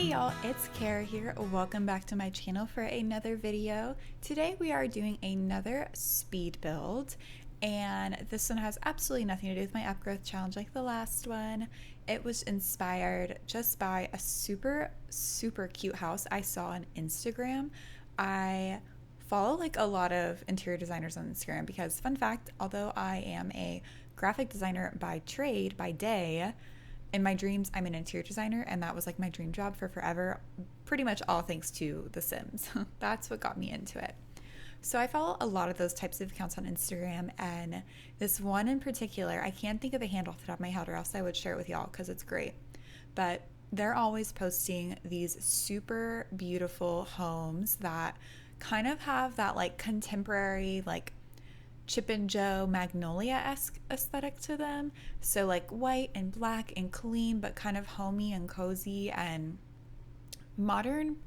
Hey y'all, it's Kara here. Welcome back to my channel for another video. Today we are doing another speed build, and this one has absolutely nothing to do with my upgrowth challenge like the last one. It was inspired just by a super cute house I saw on Instagram. I follow like a lot of interior designers on Instagram because, fun fact, although I am a graphic designer by trade, by day, in my dreams, I'm an interior designer, and that was like my dream job for forever, pretty much all thanks to The Sims. That's what got me into it. So I follow a lot of those types of accounts on Instagram, and this one in particular, I can't think of the handle off the top of my head, or else I would share it with y'all because it's great. But they're always posting these super beautiful homes that kind of have that like contemporary, like Chip and Jo Magnolia-esque aesthetic to them. So like white and black and clean, but kind of homey and cozy and modern,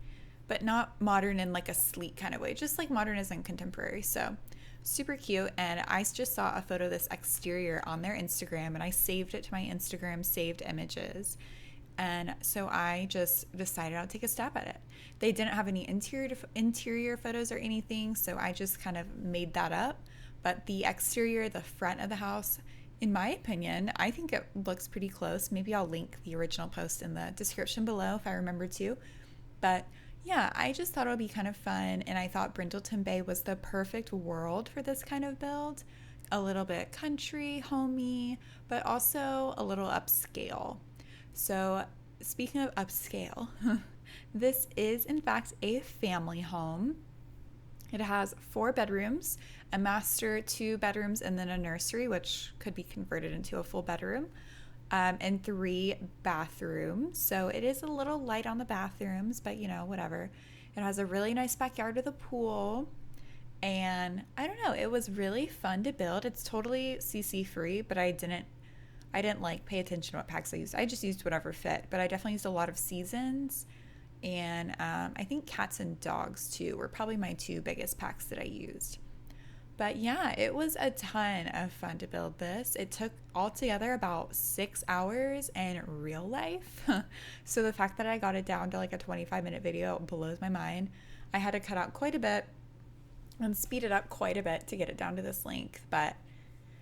but not modern in like a sleek kind of way, just like modern as in contemporary. So super cute. And I just saw a photo of this exterior on their Instagram, and I saved it to my Instagram saved images. And so I just decided I'll take a stab at it. They didn't have any interior photos or anything, so I just kind of made that up. But the exterior, the front of the house, in my opinion, I think it looks pretty close. Maybe I'll link the original post in the description below if I remember to. But yeah, I just thought it would be kind of fun, and I thought Brindleton Bay was the perfect world for this kind of build. A little bit country, homey, but also a little upscale. So speaking of upscale, this is in fact a family home. It has 4 bedrooms, a master, 2 bedrooms, and then a nursery, which could be converted into a full bedroom, and 3 bathrooms. So it is a little light on the bathrooms, but you know, whatever. It has a really nice backyard with a pool, and I don't know, it was really fun to build. It's totally CC free, but I didn't like pay attention to what packs I used. I just used whatever fit, but I definitely used a lot of seasons. And I think cats and dogs too were probably my 2 biggest packs that I used. But yeah, it was a ton of fun to build this. It took altogether about 6 hours in real life. So the fact that I got it down to like a 25-minute video blows my mind. I had to cut out quite a bit and speed it up quite a bit to get it down to this length. But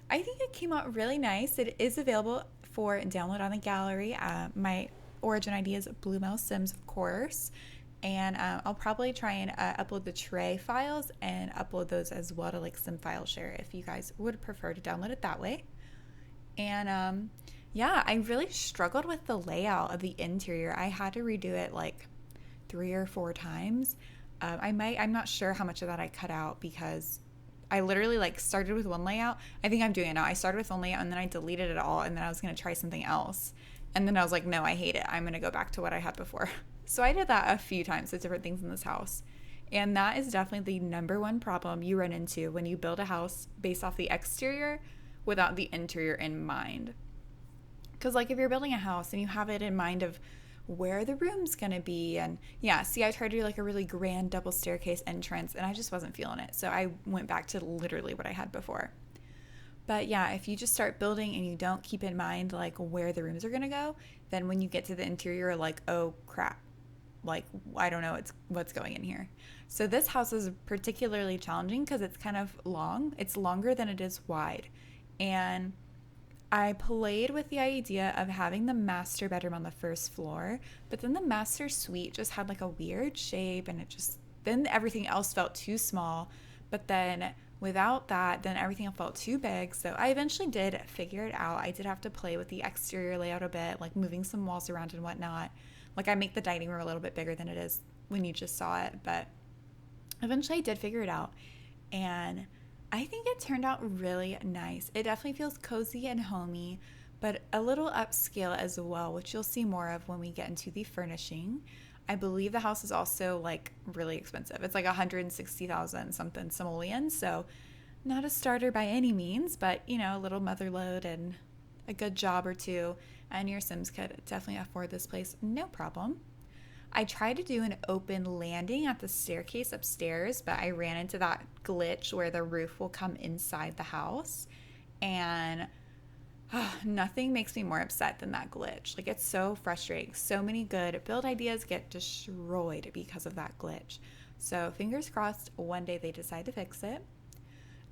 I think it came out really nice. It is available for download on the gallery. My origin ID is BloomelleSims, of course, and I'll probably try and upload the tray files and upload those as well to like some file share if you guys would prefer to download it that way. And yeah, I really struggled with the layout of the interior. I had to redo it like 3 or 4 times. I'm not sure how much of that I cut out because I literally like started with one layout. I think I'm doing it now. I started with one layout and then I deleted it all, and then I was going to try something else. And then I was like, no, I hate it. I'm going to go back to what I had before. So I did that a few times with different things in this house. And that is definitely the number one problem you run into when you build a house based off the exterior without the interior in mind. Because like if you're building a house and you have it in mind of where the room's going to be, and yeah, see, I tried to do like a really grand double staircase entrance and I just wasn't feeling it. So I went back to literally what I had before. But yeah, if you just start building and you don't keep in mind like where the rooms are going to go, then when you get to the interior, you're like, oh crap, like I don't know what's going in here. So this house is particularly challenging because it's kind of long. It's longer than it is wide. And I played with the idea of having the master bedroom on the first floor, but then the master suite just had like a weird shape, and then everything else felt too small. But then without that, then everything felt too big. So I eventually did figure it out. I did have to play with the exterior layout a bit, like moving some walls around and whatnot. Like I make the dining room a little bit bigger than it is when you just saw it. But eventually I did figure it out. And I think it turned out really nice. It definitely feels cozy and homey, but a little upscale as well, which you'll see more of when we get into the furnishing. I believe the house is also like really expensive. It's like 160,000 something simoleons, so not a starter by any means, but you know, a little mother load and a good job or two, and your Sims could definitely afford this place, no problem. I tried to do an open landing at the staircase upstairs, but I ran into that glitch where the roof will come inside the house, and Nothing makes me more upset than that glitch. Like, it's so frustrating. So many good build ideas get destroyed because of that glitch. So fingers crossed one day they decide to fix it.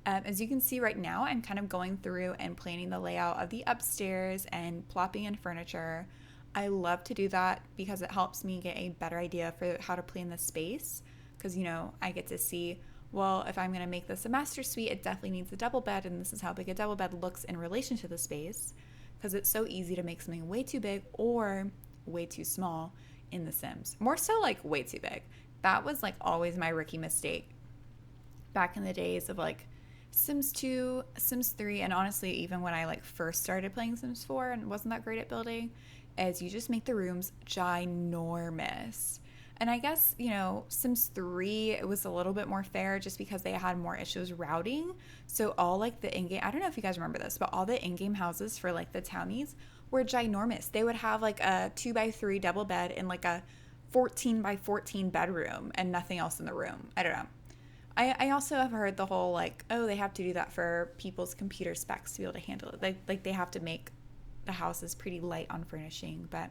As you can see right now, I'm kind of going through and planning the layout of the upstairs and plopping in furniture. I love to do that because it helps me get a better idea for how to plan the space. Because, I get to see, well, if I'm going to make this a master suite, it definitely needs a double bed, and this is how big a double bed looks in relation to the space. Because it's so easy to make something way too big or way too small in The Sims. More so like way too big. That was like always my rookie mistake back in the days of like Sims 2, Sims 3, and honestly, even when I like first started playing Sims 4 and wasn't that great at building, is you just make the rooms ginormous. And I guess, Sims 3, it was a little bit more fair just because they had more issues routing. So all like the in-game, I don't know if you guys remember this, but all the in-game houses for like the townies were ginormous. They would have like a 2x3 double bed in like a 14x14 bedroom and nothing else in the room. I don't know. I also have heard the whole like, oh, they have to do that for people's computer specs to be able to handle it. Like they have to make the houses pretty light on furnishing, but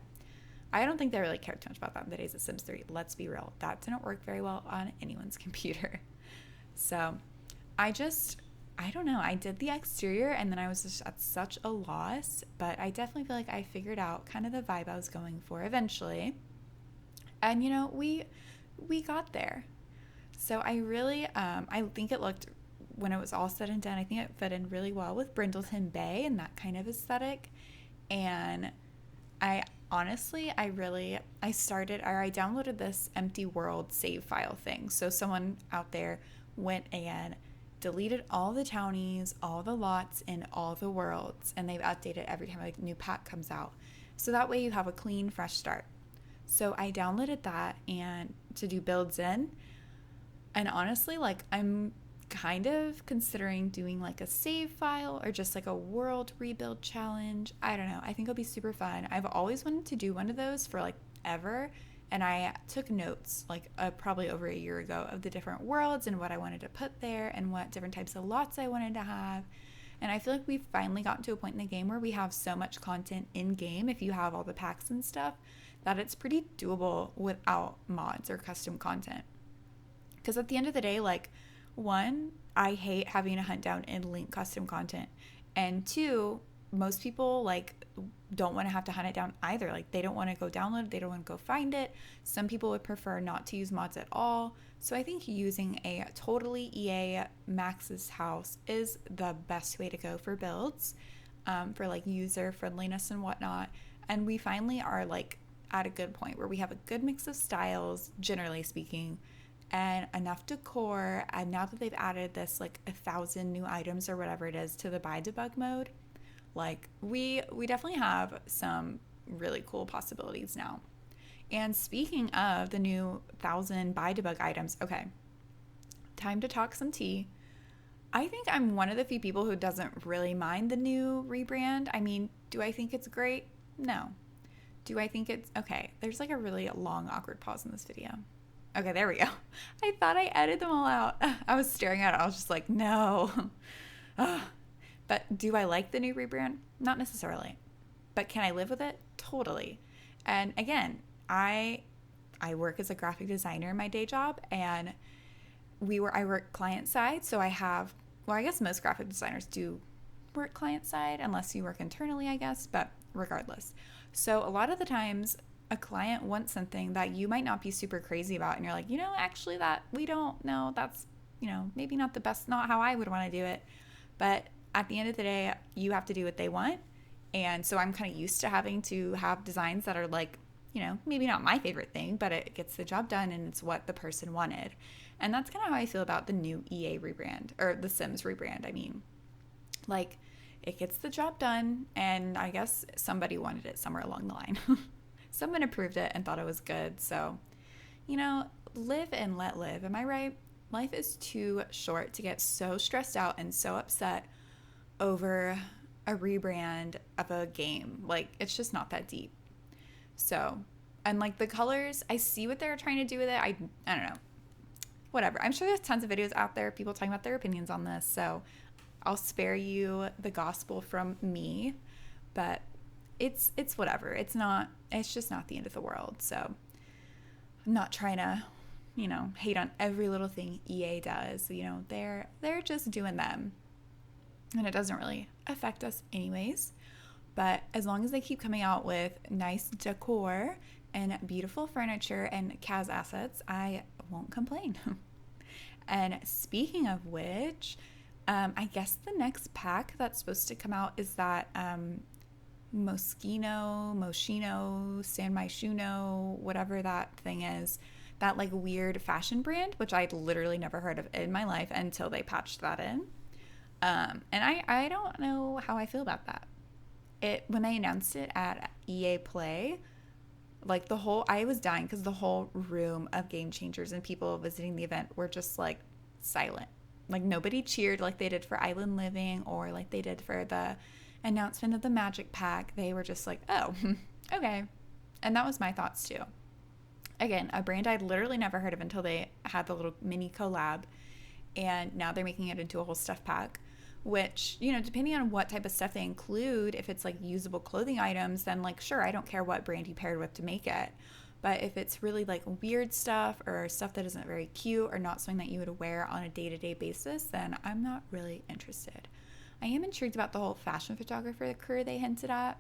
I don't think they really cared too much about that in the days of Sims 3. Let's be real. That didn't work very well on anyone's computer. So I don't know. I did the exterior and then I was just at such a loss, but I definitely feel like I figured out kind of the vibe I was going for eventually. And, we got there. So I really, I think it looked, when it was all said and done, I think it fit in really well with Brindleton Bay and that kind of aesthetic. And I downloaded this empty world save file thing. So someone out there went and deleted all the townies, all the lots, and all the worlds. And they've updated every time a new pack comes out. So that way you have a clean, fresh start. So I downloaded that and to do builds in. And honestly, like I'm kind of considering doing like a save file or just like a world rebuild challenge. I don't know. I think it'll be super fun. I've always wanted to do one of those for like ever. And I took notes like probably over a year ago of the different worlds and what I wanted to put there and what different types of lots I wanted to have. And I feel like we've finally gotten to a point in the game where we have so much content in game, if you have all the packs and stuff, that it's pretty doable without mods or custom content. Because at the end of the day, like, one, I hate having to hunt down and link custom content. And two, most people, like, don't want to have to hunt it down either. Like, they don't want to go download it. They don't want to go find it. Some people would prefer not to use mods at all. So I think using a totally EA Max's house is the best way to go for builds, for, like, user friendliness and whatnot. And we finally are, like, at a good point where we have a good mix of styles, generally speaking, and enough decor. And now that they've added this like 1,000 new items or whatever it is to the buy debug mode, like we definitely have some really cool possibilities now. And speaking of the new 1,000 buy debug items, okay, time to talk some tea. I think I'm one of the few people who doesn't really mind the new rebrand. I mean, do I think it's great? No. Do I think it's okay? There's like a really long awkward pause in this video. Okay, there we go. I thought I edited them all out. I was staring at it. I was just like, no. But do I like the new rebrand? Not necessarily. But can I live with it? Totally. And again, I work as a graphic designer in my day job, and I work client side. So I guess most graphic designers do work client side unless you work internally, I guess, but regardless. So a lot of the times a client wants something that you might not be super crazy about, and you're like, actually that we don't know, that's, maybe not the best, not how I would want to do it. But at the end of the day, you have to do what they want. And so I'm kind of used to having to have designs that are like, maybe not my favorite thing, but it gets the job done and it's what the person wanted. And that's kind of how I feel about the new EA rebrand, or the Sims rebrand. I mean, like, it gets the job done, and I guess somebody wanted it somewhere along the line. Someone approved it and thought it was good. So, live and let live. Am I right? Life is too short to get so stressed out and so upset over a rebrand of a game. Like, it's just not that deep. So, and like the colors, I see what they're trying to do with it. I don't know. Whatever. I'm sure there's tons of videos out there, people talking about their opinions on this. So I'll spare you the gospel from me. but it's whatever. It's just not the end of the world. So I'm not trying to, hate on every little thing EA does. They're just doing them. And it doesn't really affect us anyways. But as long as they keep coming out with nice decor and beautiful furniture and Kaz assets, I won't complain. And speaking of which, I guess the next pack that's supposed to come out is that Moschino, San Myshuno, whatever that thing is, that like weird fashion brand, which I'd literally never heard of in my life until they patched that in. And I don't know how I feel about that. When they announced it at EA Play, like I was dying because the whole room of Game Changers and people visiting the event were just like silent. Like nobody cheered like they did for Island Living or like they did for the announcement of the Magic Pack. They were just like, oh, okay. And that was my thoughts too. Again, a brand I'd literally never heard of until they had the little mini collab. And now they're making it into a whole stuff pack, which, depending on what type of stuff they include, if it's like usable clothing items, then like, sure, I don't care what brand you paired with to make it. But if it's really like weird stuff or stuff that isn't very cute or not something that you would wear on a day-to-day basis, then I'm not really interested. I am intrigued about the whole fashion photographer career they hinted at,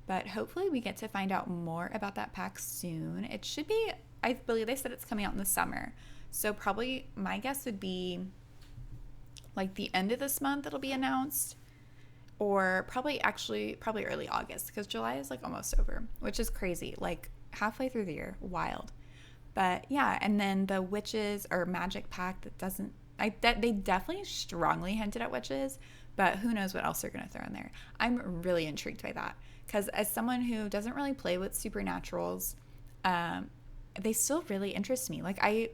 but hopefully we get to find out more about that pack soon. It should be, I believe they said it's coming out in the summer. So probably my guess would be like the end of this month it'll be announced, or probably early August, because July is like almost over, which is crazy. Like halfway through the year. Wild. But yeah, and then the witches or magic pack they definitely strongly hinted at witches, but who knows what else they're going to throw in there. I'm really intrigued by that because as someone who doesn't really play with supernaturals, they still really interest me. Like I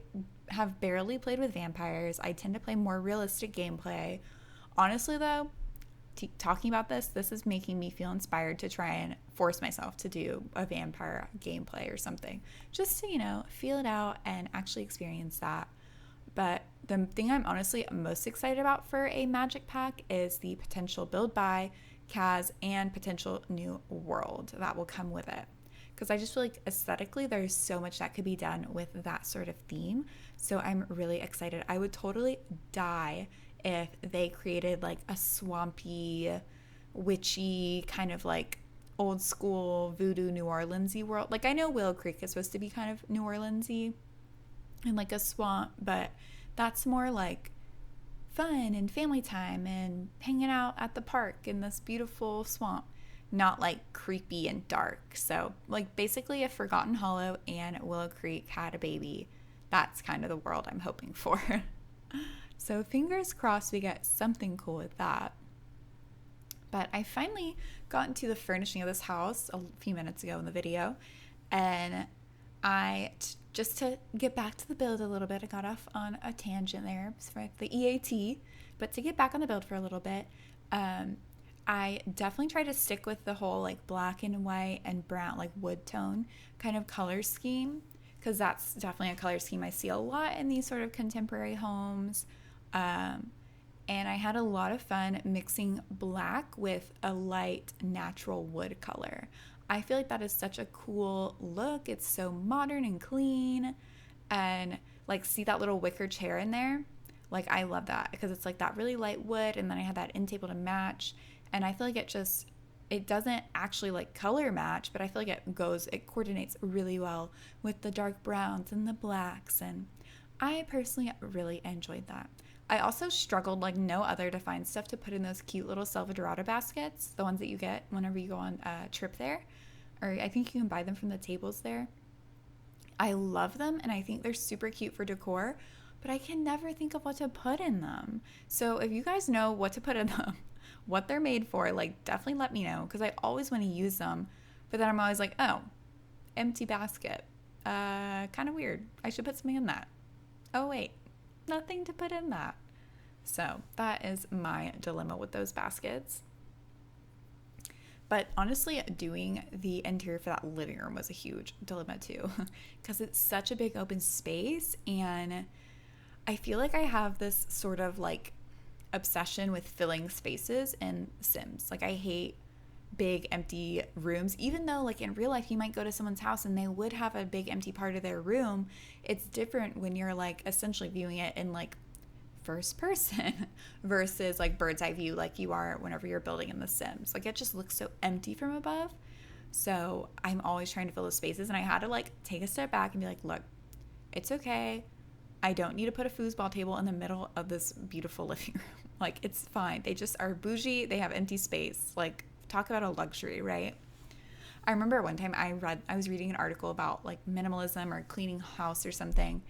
have barely played with vampires. I tend to play more realistic gameplay. Honestly though, talking about this is making me feel inspired to try and force myself to do a vampire gameplay or something, just to, feel it out and actually experience that. But the thing I'm honestly most excited about for a magic pack is the potential build by Kaz and potential new world that will come with it. Because I just feel like aesthetically there's so much that could be done with that sort of theme. So I'm really excited. I would totally die if they created like a swampy, witchy, kind of like old school voodoo New Orleans-y world. Like I know Willow Creek is supposed to be kind of New Orleans-y and like a swamp, but that's more like fun and family time and hanging out at the park in this beautiful swamp, not like creepy and dark. So like basically if Forgotten Hollow and Willow Creek had a baby, that's kind of the world I'm hoping for. So fingers crossed we get something cool with that. But I finally got into the furnishing of this house a few minutes ago in the video, and just to get back to the build a little bit, I got off on a tangent there for the EAT, but to get back on the build for a little bit, I definitely try to stick with the whole like black and white and brown, like wood tone kind of color scheme, because that's definitely a color scheme I see a lot in these sort of contemporary homes. And I had a lot of fun mixing black with a light natural wood color. I feel like that is such a cool look. It's so modern and clean. And like, see that little wicker chair in there? Like, I love that because it's like that really light wood. And then I had that end table to match. And I feel like it doesn't actually like color match, but I feel like it coordinates really well with the dark browns and the blacks. And I personally really enjoyed that. I also struggled like no other to find stuff to put in those cute little Salvadorada baskets, the ones that you get whenever you go on a trip there, or I think you can buy them from the tables there. I love them and I think they're super cute for decor, but I can never think of what to put in them. So if you guys know what to put in them, what they're made for, like definitely let me know, because I always want to use them, but then I'm always like, oh, empty basket. Kind of weird. I should put something in that. Oh wait, nothing to put in that. So that is my dilemma with those baskets. But honestly, doing the interior for that living room was a huge dilemma too, because it's such a big open space, and I feel like I have this sort of like obsession with filling spaces in Sims. Like I hate big empty rooms, even though like in real life you might go to someone's house and they would have a big empty part of their room. It's different when you're like essentially viewing it in like first person versus like bird's eye view like you are whenever you're building in The Sims. Like it just looks so empty from above. So I'm always trying to fill those spaces, and I had to like take a step back and be like, look, it's okay. I don't need to put a foosball table in the middle of this beautiful living room. Like it's fine. They just are bougie. They have empty space. Like talk about a luxury, right? I remember one time I was reading an article about like minimalism or cleaning house or something,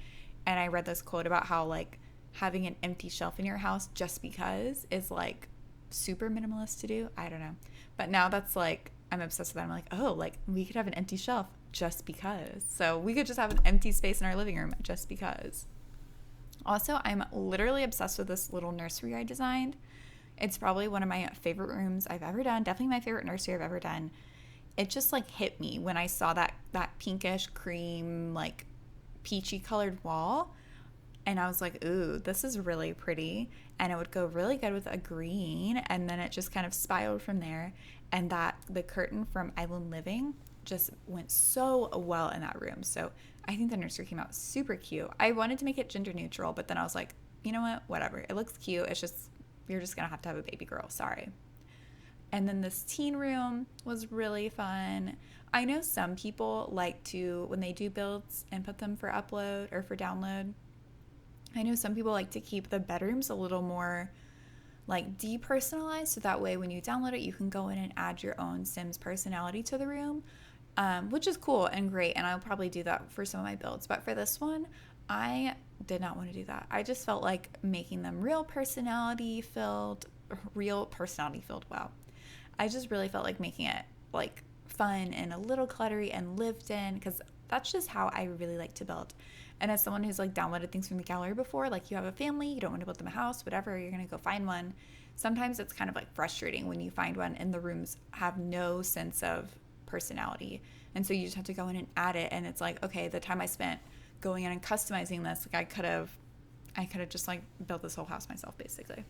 and I read this quote about how like having an empty shelf in your house just because is like super minimalist to do. I don't know. But now that's like, I'm obsessed with that. I'm like, oh, like we could have an empty shelf just because. So we could just have an empty space in our living room just because. Also, I'm literally obsessed with this little nursery I designed. It's probably one of my favorite rooms I've ever done. Definitely my favorite nursery I've ever done. It just like hit me when I saw that pinkish cream, like peachy colored wall. And I was like, ooh, this is really pretty. And it would go really good with a green. And then it just kind of spiraled from there. And the curtain from Island Living just went so well in that room. So I think the nursery came out super cute. I wanted to make it gender neutral, but then I was like, you know what? Whatever. It looks cute. It's just, you're just going to have a baby girl. Sorry. And then this teen room was really fun. I know some people like to, when they do builds and put them for upload or for download, I know some people like to keep the bedrooms a little more like depersonalized, so that way when you download it, you can go in and add your own Sims personality to the room, which is cool and great, and I'll probably do that for some of my builds. But for this one, I did not want to do that. I just felt like making them real personality filled. Wow. I just really felt like making it like fun and a little cluttery and lived in, because that's just how I really like to build. And as someone who's like downloaded things from the gallery before, like you have a family, you don't want to build them a house, whatever, you're going to go find one. Sometimes it's kind of like frustrating when you find one and the rooms have no sense of personality. And so you just have to go in and add it. And it's like, okay, the time I spent going in and customizing this, like I could have just like built this whole house myself basically.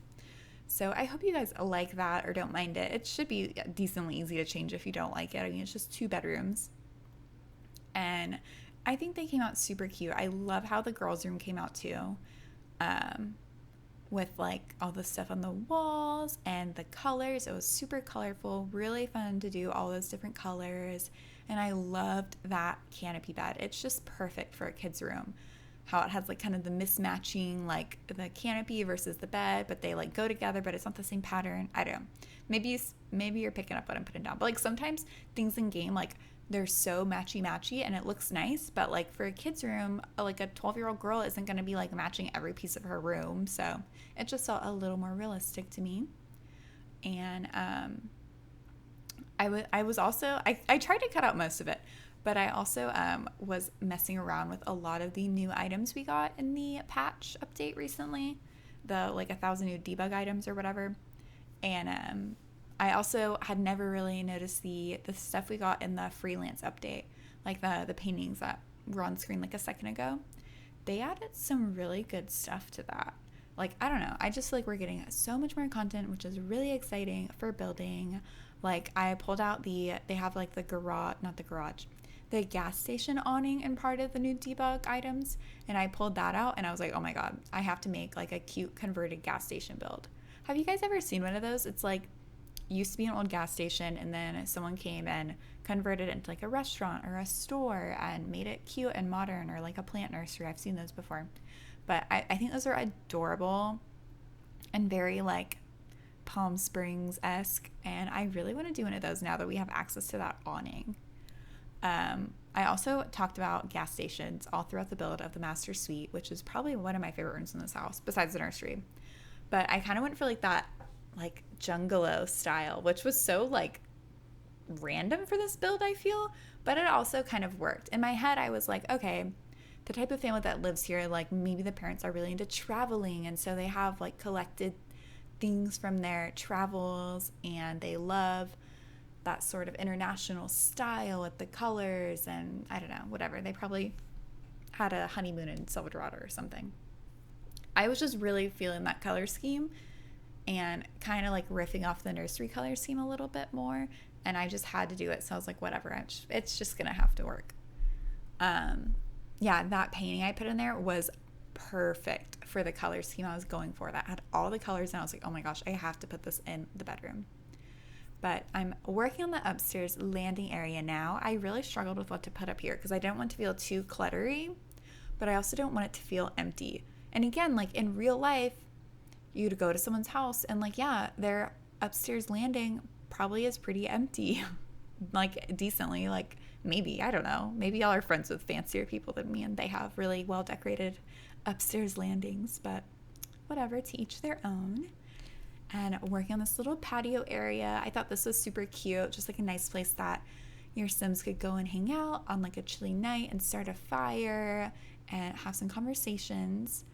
So I hope you guys like that or don't mind it. It should be decently easy to change if you don't like it. I mean, it's just 2 bedrooms. And I think they came out super cute. I love how the girls' room came out too, with like all the stuff on the walls and the colors. It was super colorful, really fun to do all those different colors. And I loved that canopy bed. It's just perfect for a kid's room. How it has like kind of the mismatching, like the canopy versus the bed, but they like go together, but it's not the same pattern. I don't know. Maybe you're picking up what I'm putting down. But like sometimes things in game, like they're so matchy and it looks nice, but like for a kid's room, like a 12-year-old girl isn't going to be like matching every piece of her room. So it just felt a little more realistic to me. And I was also, I tried to cut out most of it, but I also was messing around with a lot of the new items we got in the patch update recently, the like 1,000 new debug items or whatever. And I also had never really noticed the stuff we got in the freelance update, like the paintings that were on screen like a second ago. They added some really good stuff to that. Like, I don't know. I just feel like we're getting so much more content, which is really exciting for building. Like, I pulled out they have like the gas station awning in part of the new debug items. And I pulled that out and I was like, oh my God, I have to make like a cute converted gas station build. Have you guys ever seen one of those? It's like, used to be an old gas station and then someone came and converted it into like a restaurant or a store and made it cute and modern, or like a plant nursery. I've seen those before. But I think those are adorable and very like Palm Springs-esque, and I really want to do one of those now that we have access to that awning. I also talked about gas stations all throughout the build of the master suite, which is probably one of my favorite rooms in this house besides the nursery. But I kind of went for like that like jungalow style, which was so like random for this build, I feel, but it also kind of worked. In my head, I was like, okay, the type of family that lives here, like maybe the parents are really into traveling, and so they have like collected things from their travels and they love that sort of international style with the colors and I don't know, whatever. They probably had a honeymoon in Salvador or something. I was just really feeling that color scheme and kind of like riffing off the nursery color scheme a little bit more. and I just had to do it. So I was like, whatever, it's just gonna have to work. Yeah, that painting I put in there was perfect for the color scheme I was going for. That had all the colors, and I was like, oh my gosh, I have to put this in the bedroom. But I'm working on the upstairs landing area now. I really struggled with what to put up here because I didn't want to feel too cluttery, but I also don't want it to feel empty. And again, like in real life, you'd go to someone's house and like, yeah, their upstairs landing probably is pretty empty, like decently, like maybe, I don't know, maybe y'all are friends with fancier people than me and they have really well decorated upstairs landings, but whatever, to each their own. And working on this little patio area. I thought this was super cute, just like a nice place that your Sims could go and hang out on like a chilly night and start a fire and have some conversations.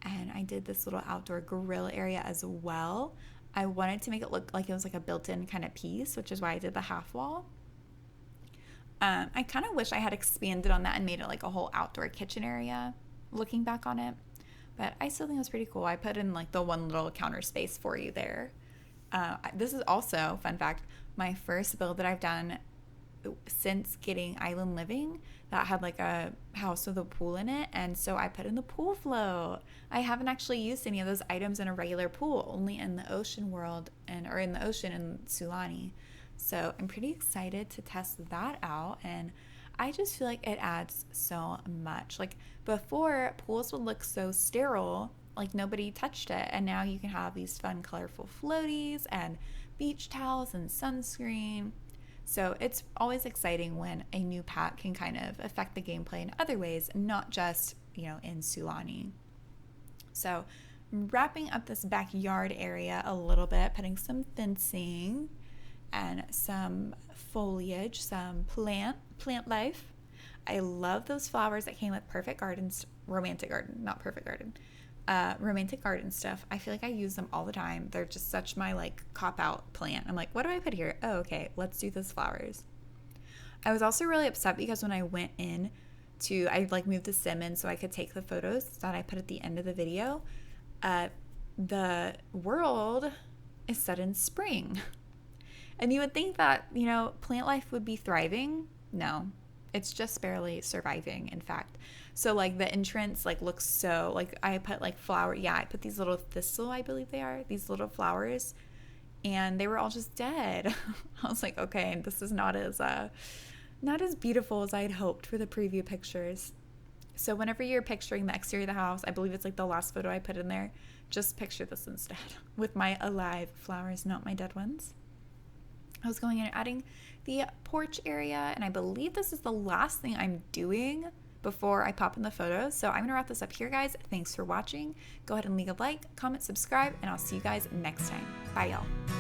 And I did this little outdoor grill area as well. I wanted to make it look like it was like a built-in kind of piece, which is why I did the half wall. I kind of wish I had expanded on that and made it like a whole outdoor kitchen area, looking back on it. But I still think it was pretty cool. I put in like the one little counter space for you there. This is also, fun fact, my first build that I've done since getting Island Living that had like a house with a pool in it. And so I put in the pool float. I haven't actually used any of those items in a regular pool, only in the ocean world or in the ocean in Sulani. So I'm pretty excited to test that out. And I just feel like it adds so much. Like before, pools would look so sterile, like nobody touched it. And now you can have these fun, colorful floaties and beach towels and sunscreen. So it's always exciting when a new pack can kind of affect the gameplay in other ways, not just, in Sulani. So I'm wrapping up this backyard area a little bit, putting some fencing and some foliage, some plant life. I love those flowers that came with Perfect Gardens, Romantic Garden, not Perfect Garden, Romantic Garden stuff. I feel like I use them all the time. They're just such my like cop-out plant. I'm like, what do I put here? Oh, okay, let's do those flowers. I was also really upset because when I went in I like moved the sim in so I could take the photos that I put at the end of the video. The world is set in spring. And you would think that, plant life would be thriving. No, it's just barely surviving, in fact. So, like, the entrance, like, looks so, like, I put, like, I put these little thistle, I believe they are, these little flowers, and they were all just dead. I was like, okay, this is not as beautiful as I had hoped for the preview pictures. So whenever you're picturing the exterior of the house, I believe it's, like, the last photo I put in there, just picture this instead, with my alive flowers, not my dead ones. I was going in and adding the porch area, and I believe this is the last thing I'm doing before I pop in the photos. So I'm going to wrap this up here, guys. Thanks for watching. Go ahead and leave a like, comment, subscribe, and I'll see you guys next time. Bye, y'all.